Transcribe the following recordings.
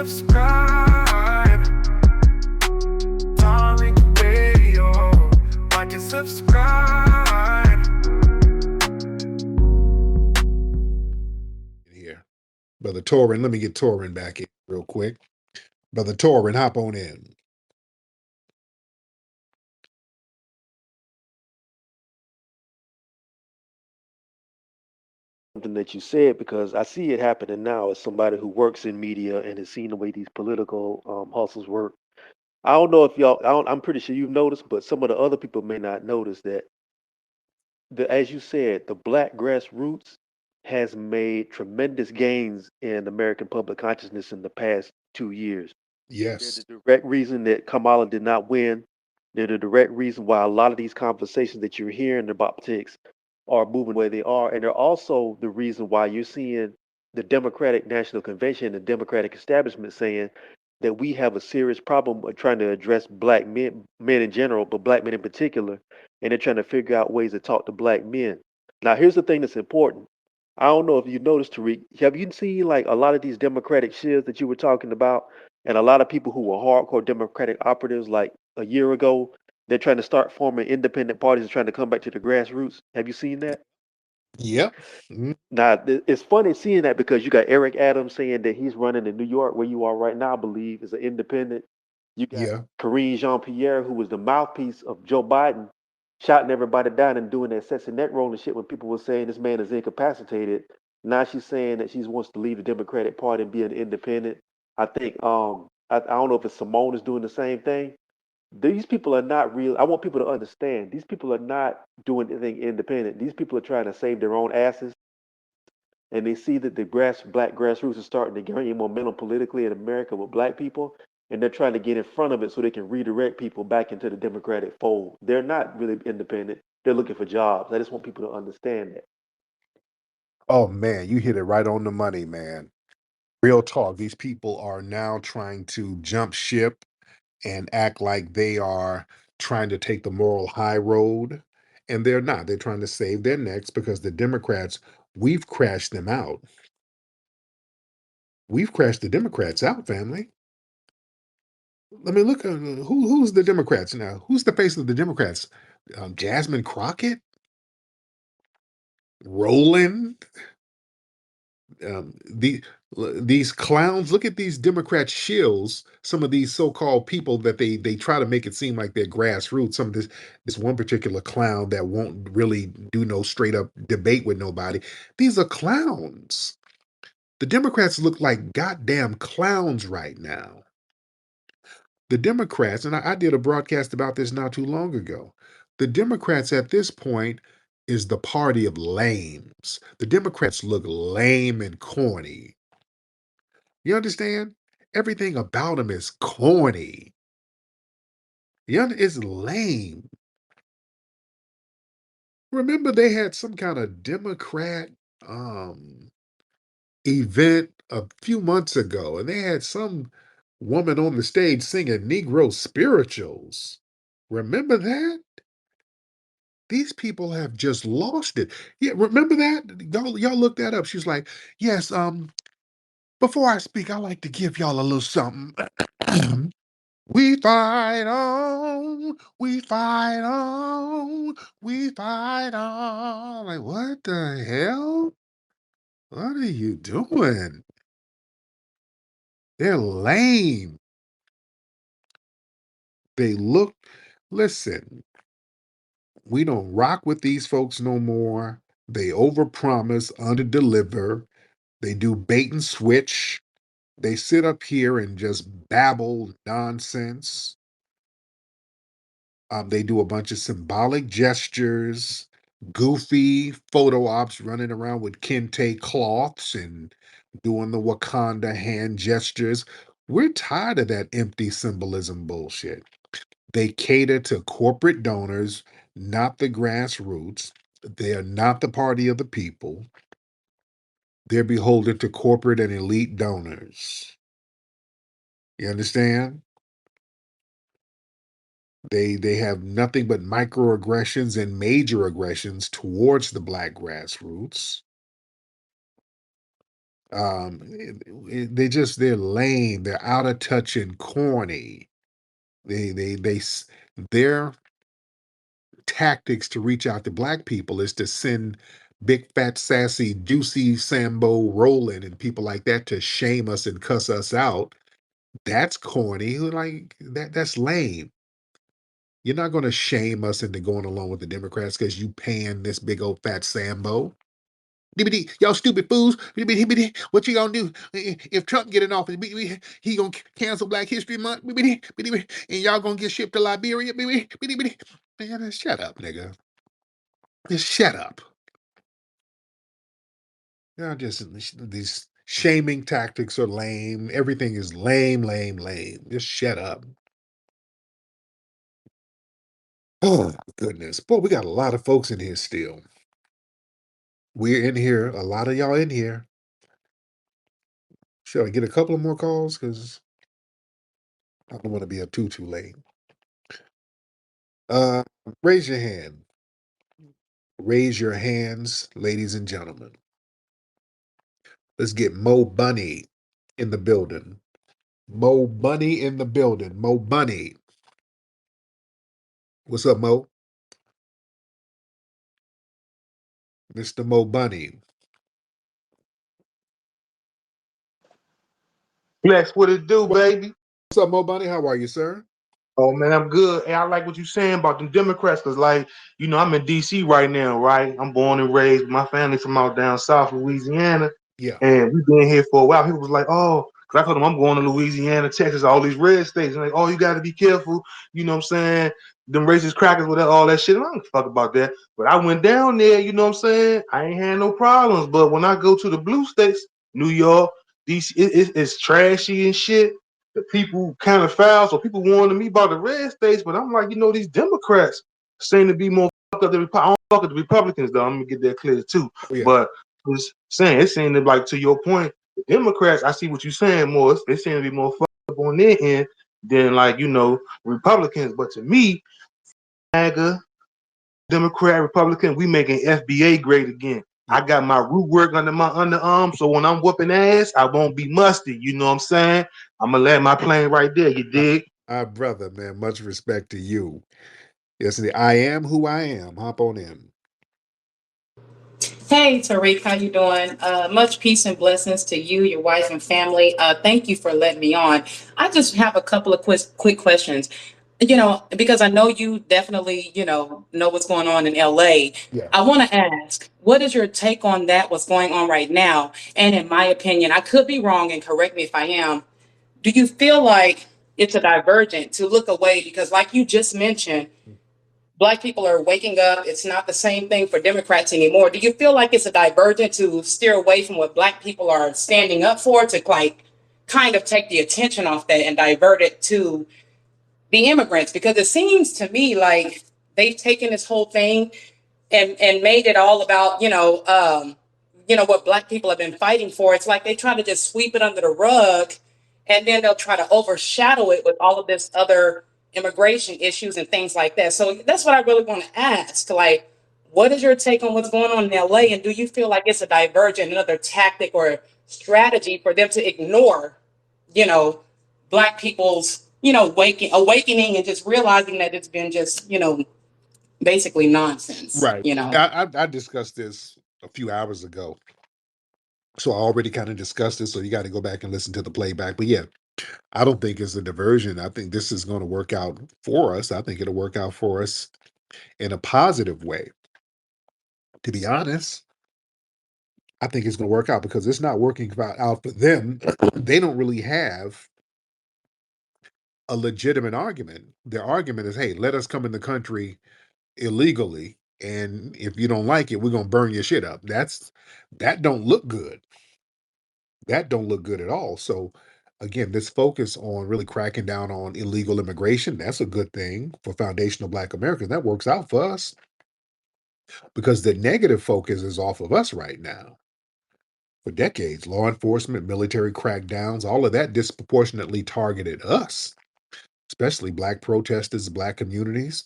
subscribe. Tariq Radio. Like and subscribe. Here. Brother Torin, let me get Torin back in real quick. Brother Torin, hop on in. Something that you said, because I see it happening now as somebody who works in media and has seen the way these political hustles work. I don't know if y'all, I'm pretty sure you've noticed, but some of the other people may not notice that as you said, the black grassroots has made tremendous gains in American public consciousness in the past 2 years. They're Yes. the direct reason that Kamala did not win. They're the direct reason why a lot of these conversations that you're hearing about politics are moving where they are. And they're also the reason why you're seeing the Democratic National Convention, the Democratic establishment saying that we have a serious problem of trying to address black men in general, but black men in particular. And they're trying to figure out ways to talk to black men. Now, here's the thing that's important. I don't know if you noticed, Tariq. Have you seen like a lot of these Democratic shares that you were talking about? And a lot of people who were hardcore Democratic operatives like a year ago, they're trying to start forming independent parties and trying to come back to the grassroots. Have you seen that? Yep. Mm, Now, it's funny seeing that because you got Eric Adams saying that he's running in New York, where you are right now, I believe, is an independent. You got yeah. Karine Jean-Pierre, who was the mouthpiece of Joe Biden, shouting everybody down and doing that sexy neck rolling shit when people were saying this man is incapacitated. Now she's saying that she wants to leave the Democratic Party and be an independent. I think I don't know if it's Simone is doing the same thing. These people are not real. I want people to understand these people are not doing anything independent. These people are trying to save their own asses, and they see that the black grassroots is starting to gain momentum politically in America with black people, and they're trying to get in front of it so they can redirect people back into the Democratic fold. They're not really independent. They're looking for jobs. I just want people to understand that. Oh man, you hit it right on the money, man. Real talk. These people are now trying to jump ship and act like they are trying to take the moral high road. And they're not. They're trying to save their necks because the Democrats, we've crashed them out. We've crashed the Democrats out, family. I mean, look, who's the Democrats now? Who's the face of the Democrats? Jasmine Crockett, Roland, these clowns. Look at these Democrat shills. Some of these so-called people that they try to make it seem like they're grassroots. Some of this one particular clown that won't really do no straight up debate with nobody. These are clowns. The Democrats look like goddamn clowns right now. The Democrats, and I did a broadcast about this not too long ago. The Democrats at this point is the party of lames. The Democrats look lame and corny. You understand? Everything about them is corny. It's lame. Remember, they had some kind of Democrat um, event a few months ago, and they had some woman on the stage singing Negro spirituals. Remember that? These people have just lost it. Yeah, remember that? Y'all look that up. She's like, yes, before I speak, I like to give y'all a little something. We fight on, we fight on, we fight on. Like, what the hell? What are you doing? They're lame. They look, listen, we don't rock with these folks no more. They overpromise, underdeliver. They do bait and switch. They sit up here and just babble nonsense. They do a bunch of symbolic gestures, goofy photo ops running around with kente cloths and doing the Wakanda hand gestures. We're tired of that empty symbolism bullshit. They cater to corporate donors, not the grassroots. They are not the party of the people. They're beholden to corporate and elite donors. You understand? They have nothing but microaggressions and major aggressions towards the black grassroots. They're lame. They're out of touch and corny. Their tactics to reach out to black people is to send big fat sassy juicy Sambo Roland and people like that to shame us and cuss us out. That's corny. Like that's lame. You're not going to shame us into going along with the Democrats because you paying this big old fat Sambo. Y'all stupid fools. What you gonna do if Trump get in office? He gonna cancel Black History Month, and y'all gonna get shipped to Liberia. Man, shut up, nigga. Just shut up. Y'all just these shaming tactics are lame. Everything is lame, lame, lame. Just shut up. Oh goodness, boy, we got a lot of folks in here still. We're in here. A lot of y'all in here. Should I get a couple of more calls? Because I don't want to be up too late. Uh, raise your hand. Raise your hands, ladies and gentlemen. Let's get Mo Bunny in the building. Mo Bunny in the building. Mo Bunny. What's up, Mo? Mr. Mo Bunny. Flex, what it do, baby? What's up, Mo Bunny? How are you, sir? Oh man, I'm good. And I like what you're saying about them Democrats, cause like, I'm in DC right now, right? I'm born and raised. My family from out down south Louisiana, Yeah. and we've been here for a while. People was like, oh, cause I told them I'm going to Louisiana, Texas, all these red states. And like, oh, you got to be careful. You know what I'm saying? Them racist crackers with all that shit. I don't fuck about that. But I went down there. You know what I'm saying? I ain't had no problems. But when I go to the blue states, New York, DC, it's trashy and shit. The people kind of foul, so people warning me about the red states, but I'm like, these Democrats seem to be more fucked up than I don't fuck with the Republicans though. I'm gonna get that clear too. Oh, yeah. But just saying, it seemed to like to your point, the Democrats, I see what you're saying more. They seem to be more fucked up on their end than Republicans. But to me, MAGA, Democrat, Republican, we making FBA great again. I got my root work under my underarm, so when I'm whooping ass, I won't be musty. You know what I'm saying? I'm gonna land my plane right there. You dig? Brother, man, much respect to you. Yes, I am who I am. Hop on in. Hey Tariq, how you doing? Much peace and blessings to you, your wife, and family. Thank you for letting me on. I just have a couple of quick questions. Because I know you definitely, know what's going on in LA. Yeah. I want to ask, what is your take on that? What's going on right now? And in my opinion, I could be wrong, and correct me if I am. Do you feel like it's a divergent to look away? Because, like you just mentioned, Black people are waking up. It's not the same thing for Democrats anymore. Do you feel like it's a divergent to steer away from what Black people are standing up for, to like kind of take the attention off that and divert it to the immigrants? Because it seems to me like they've taken this whole thing and made it all about what Black people have been fighting for. It's like they try to just sweep it under the rug, and then they'll try to overshadow it with all of this other immigration issues and things like that. So that's what I really want to ask. Like, what is your take on what's going on in LA, and do you feel like it's a divergent, another tactic or strategy for them to ignore, you know, Black people's, awakening and just realizing that it's been just, basically nonsense, Right. I discussed this a few hours ago. So I already kind of discussed it. So you got to go back and listen to the playback. But yeah, I don't think it's a diversion. I think this is going to work out for us. I think it'll work out for us in a positive way. To be honest, I think it's going to work out because it's not working out for them. They don't really have a legitimate argument. Their argument is, hey, let us come in the country illegally, and if you don't like it, we're going to burn your shit up. That don't look good. That don't look good at all. So again, this focus on really cracking down on illegal immigration, that's a good thing for foundational Black Americans. That works out for us because the negative focus is off of us right now. For decades, law enforcement, military crackdowns, all of that disproportionately targeted us, especially Black protesters, Black communities.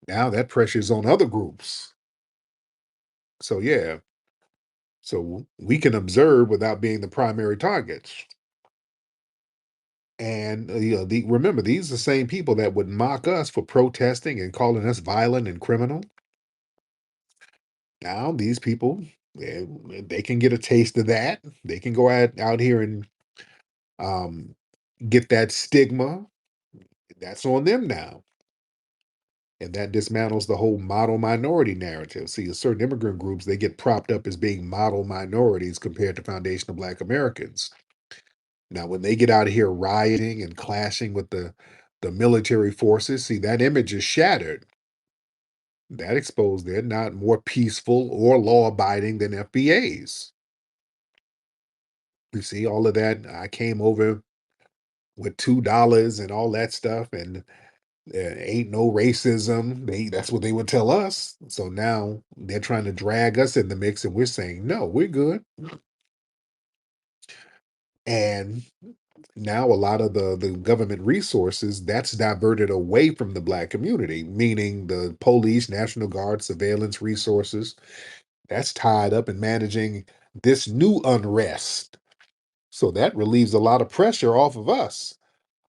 Now that pressure is on other groups. So yeah, So we can observe without being the primary targets. And remember, these are the same people that would mock us for protesting and calling us violent and criminal. Now these people, they can get a taste of that. They can go out here and um, get that stigma. That's on them now. And that dismantles the whole model minority narrative. See, certain immigrant groups, they get propped up as being model minorities compared to foundational Black Americans. Now, when they get out of here rioting and clashing with the military forces, see, that image is shattered. That exposed they're not more peaceful or law-abiding than FBAs. You see, all of that. I came over with $2 and all that stuff, and ain't no racism. That's what they would tell us. So now they're trying to drag us in the mix, and we're saying, no, we're good. And now a lot of the government resources that's diverted away from the Black community, meaning the police, National Guard, surveillance resources, that's tied up in managing this new unrest. So that relieves a lot of pressure off of us,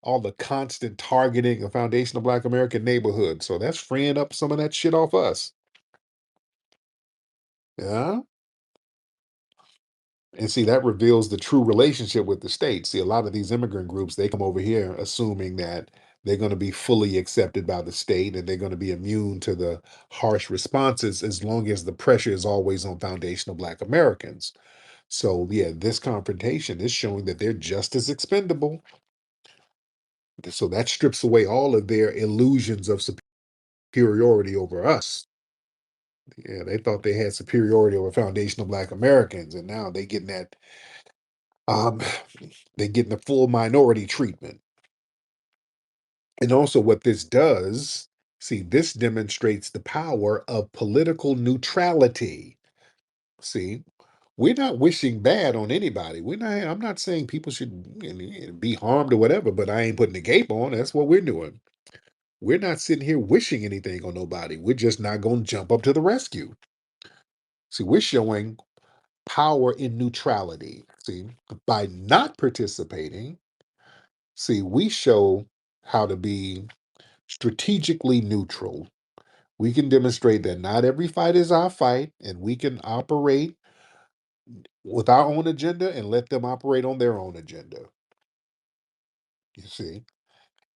all the constant targeting of foundational Black American neighborhoods. So that's freeing up some of that shit off us. Yeah. And see, that reveals the true relationship with the state. See, a lot of these immigrant groups, they come over here assuming that they're going to be fully accepted by the state and they're going to be immune to the harsh responses as long as the pressure is always on foundational Black Americans. So, yeah, this confrontation is showing that they're just as expendable. So that strips away all of their illusions of superiority over us. Yeah, they thought they had superiority over foundational Black Americans, and now they getting that um they're getting the full minority treatment. And also what this does, see, this demonstrates the power of political neutrality. See, we're not wishing bad on anybody. I'm not saying people should be harmed or whatever, but I ain't putting the cape on. That's what we're doing. We're not sitting here wishing anything on nobody. We're just not going to jump up to the rescue. See, we're showing power in neutrality. See, by not participating, see, we show how to be strategically neutral. We can demonstrate that not every fight is our fight, and we can operate with our own agenda and let them operate on their own agenda. You see?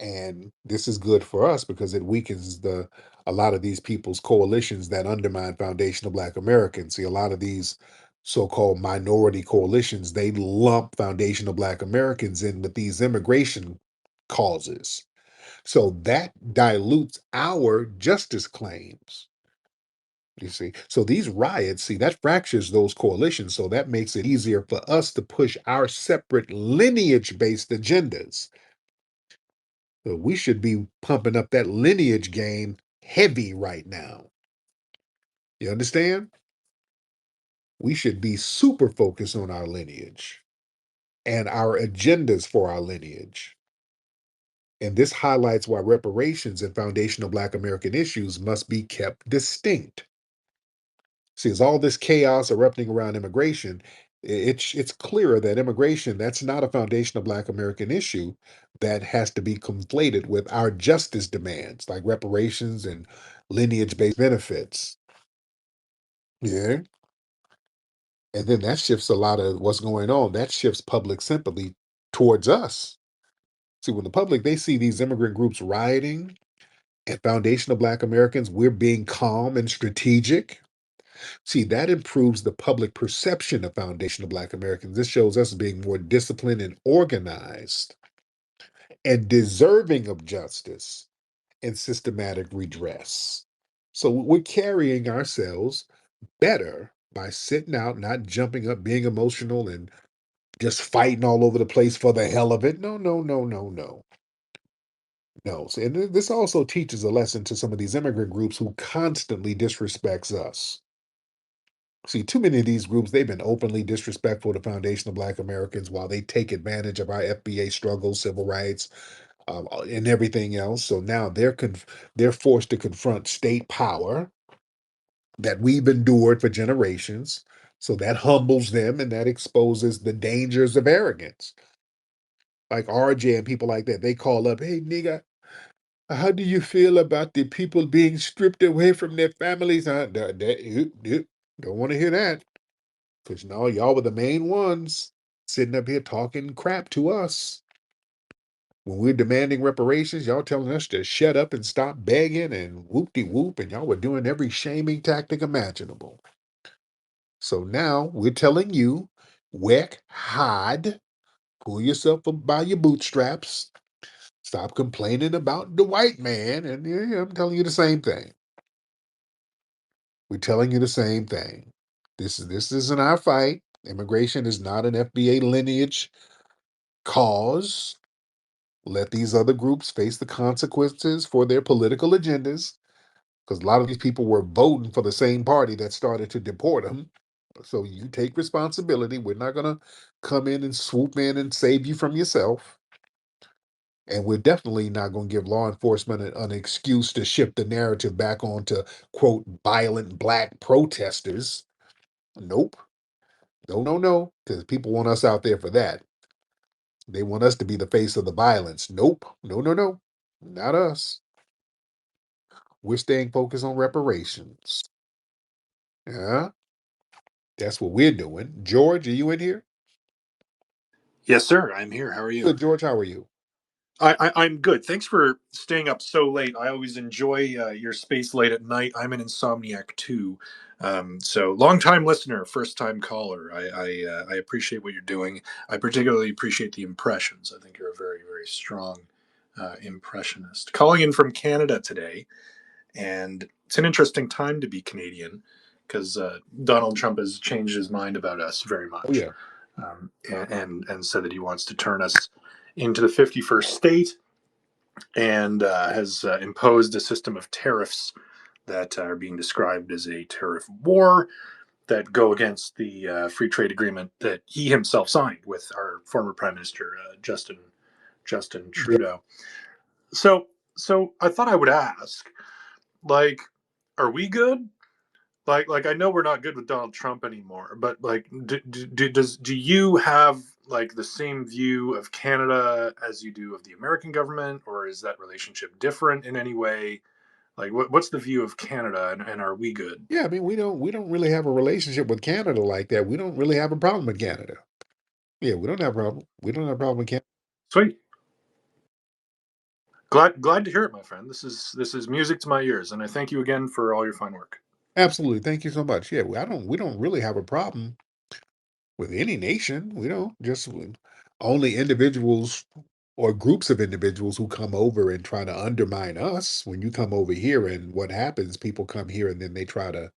And this is good for us because it weakens a lot of these people's coalitions that undermine foundational Black Americans. See, a lot of these so-called minority coalitions, they lump foundational Black Americans in with these immigration causes. So that dilutes our justice claims. You see, so these riots, see, that fractures those coalitions. So that makes it easier for us to push our separate lineage-based agendas. So we should be pumping up that lineage game heavy right now. You understand? We should be super focused on our lineage and our agendas for our lineage. And this highlights why reparations and foundational Black American issues must be kept distinct. See, as all this chaos erupting around immigration, it's clearer that immigration, that's not a foundational Black American issue that has to be conflated with our justice demands, like reparations and lineage-based benefits. Yeah. And then that shifts a lot of what's going on. That shifts public sympathy towards us. See, when the public, they see these immigrant groups rioting and foundational Black Americans, we're being calm and strategic. See, that improves the public perception of foundational Black Americans. This shows us being more disciplined and organized and deserving of justice and systematic redress. So we're carrying ourselves better by sitting out, not jumping up, being emotional, and just fighting all over the place for the hell of it. No, no, no, no, no. No. So, and this also teaches a lesson to some of these immigrant groups who constantly disrespects us. See, too many of these groups, they've been openly disrespectful to foundational Black Americans while they take advantage of our FBA struggles, civil rights, and everything else. So now they're forced to confront state power that we've endured for generations. So that humbles them and that exposes the dangers of arrogance. Like RJ and people like that, they call up, hey, nigga, how do you feel about the people being stripped away from their families? Don't want to hear that. Because no, y'all were the main ones sitting up here talking crap to us. When we're demanding reparations, y'all telling us to shut up and stop begging and whoop-de-whoop, and y'all were doing every shaming tactic imaginable. So now we're telling you, work hard, pull yourself up by your bootstraps, stop complaining about the white man, and yeah, I'm telling you the same thing. We're telling you the same thing. This isn't our fight. Immigration is not an FBA lineage cause. Let these other groups face the consequences for their political agendas, because a lot of these people were voting for the same party that started to deport them. So you take responsibility. We're not going to come in and swoop in and save you from yourself. And we're definitely not going to give law enforcement an excuse to shift the narrative back onto, quote, violent black protesters. Nope. No, because people want us out there for that. They want us to be the face of the violence. Nope. No. Not us. We're staying focused on reparations. Yeah, that's what we're doing. George, are you in here? Yes, sir. I'm here. How are you? Good, George. How are you? I'm good. Thanks for staying up so late. I always enjoy your space late at night. I'm an insomniac too. So long time listener, first time caller. I appreciate what you're doing. I particularly appreciate the impressions. I think you're a very, very strong impressionist. Calling in from Canada today, and it's an interesting time to be Canadian because Donald Trump has changed his mind about us very Oh, much, yeah. and said that he wants to turn us into the 51st state, and has imposed a system of tariffs that are being described as a tariff war that go against the free trade agreement that he himself signed with our former Prime Minister Justin Trudeau. So I thought I would ask, like, are we good? Like I know we're not good with Donald Trump anymore, but like, do you have like the same view of Canada as you do of the American government, or is that relationship different in any way? Like, what's the view of Canada, and are we good? Yeah, I mean, we don't really have a relationship with Canada like that. We don't really have a problem with Canada. Yeah, we don't have a problem. We don't have a problem with Canada. Sweet. Glad to hear it, my friend. This is music to my ears, and I thank you again for all your fine work. Absolutely. Thank you so much. Yeah, we don't really have a problem with any nation. We don't just only individuals or groups of individuals who come over and try to undermine us. When you come over here and what happens, people come here and then they try to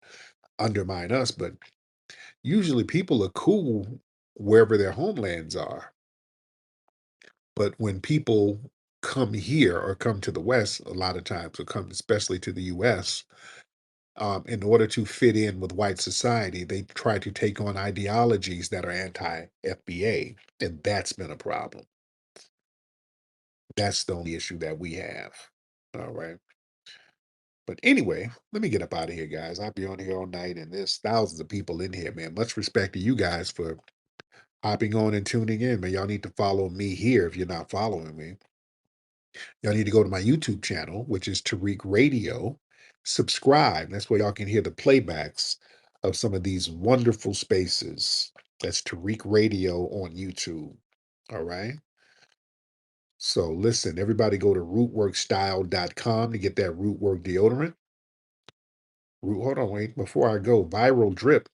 undermine us. But usually people are cool wherever their homelands are. But when people come here or come to the West, a lot of times, or come especially to the US, in order to fit in with white society, they try to take on ideologies that are anti-FBA, and that's been a problem. That's the only issue that we have. All right. But anyway, let me get up out of here, guys. I'll be on here all night, and there's thousands of people in here, man. Much respect to you guys for hopping on and tuning in, man. Y'all need to follow me here if you're not following me. Y'all need to go to my YouTube channel, which is Tariq Radio. Subscribe. That's where y'all can hear the playbacks of some of these wonderful spaces. That's Tariq Radio on YouTube. All right. So listen, everybody go to rootworkstyle.com to get that Rootwork deodorant. Hold on, wait. Before I go, Viral Drip.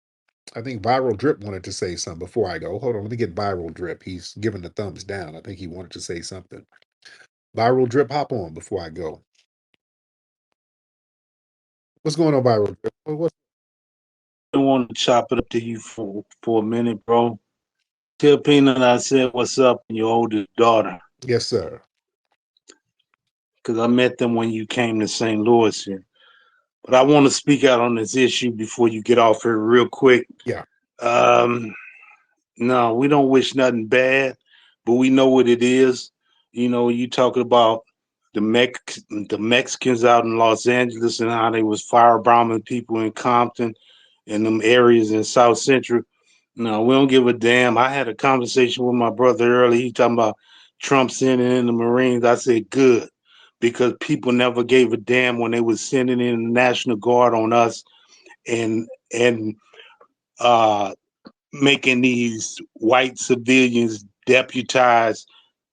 I think Viral Drip wanted to say something before I go. Hold on, let me get Viral Drip. He's giving the thumbs down. I think he wanted to say something. Viral Drip, hop on before I go. What's going on, Viral Drip? I want to chop it up to you for a minute, bro. Tell Peanut I said what's up and your oldest daughter. Yes, sir. Because I met them when you came to St. Louis here. But I want to speak out on this issue before you get off here real quick. Yeah. No, we don't wish nothing bad, but we know what it is. You know, you talking about the Mexicans out in Los Angeles and how they was firebombing people in Compton. in them areas in South Central. No, we don't give a damn. I had a conversation with my brother earlier. He talking about Trump sending in the Marines. I said, good, because people never gave a damn when they was sending in the National Guard on us and making these white civilians deputized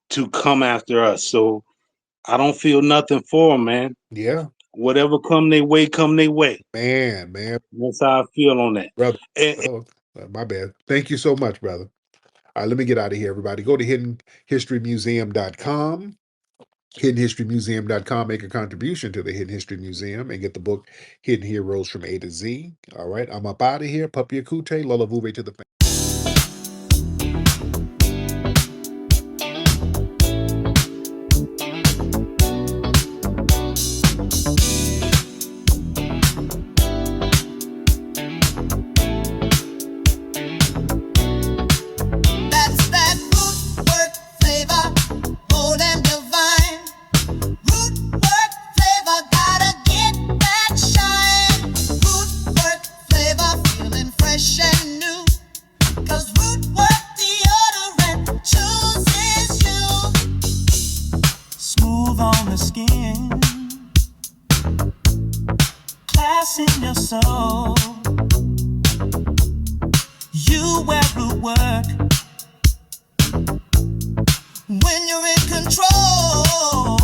to come after us. So I don't feel nothing for them, man. Yeah, Whatever come their way, come their way. man. That's how I feel on that. Brother. And Oh, my bad. Thank you so much, brother. All right, let me get out of here, everybody. Go to hiddenhistorymuseum.com. HiddenHistoryMuseum.com. Make a contribution to the Hidden History Museum and get the book Hidden Heroes from A to Z. All right, I'm up out of here. Papi Akute, Lola Vuve to the family. That's that root work flavor, bold and divine. Root work flavor, gotta get that shine. Root work flavor, feeling fresh and new. 'Cause root work deodorant chooses you. Smooth on the skin, class in your soul. You wear root work when you're in control.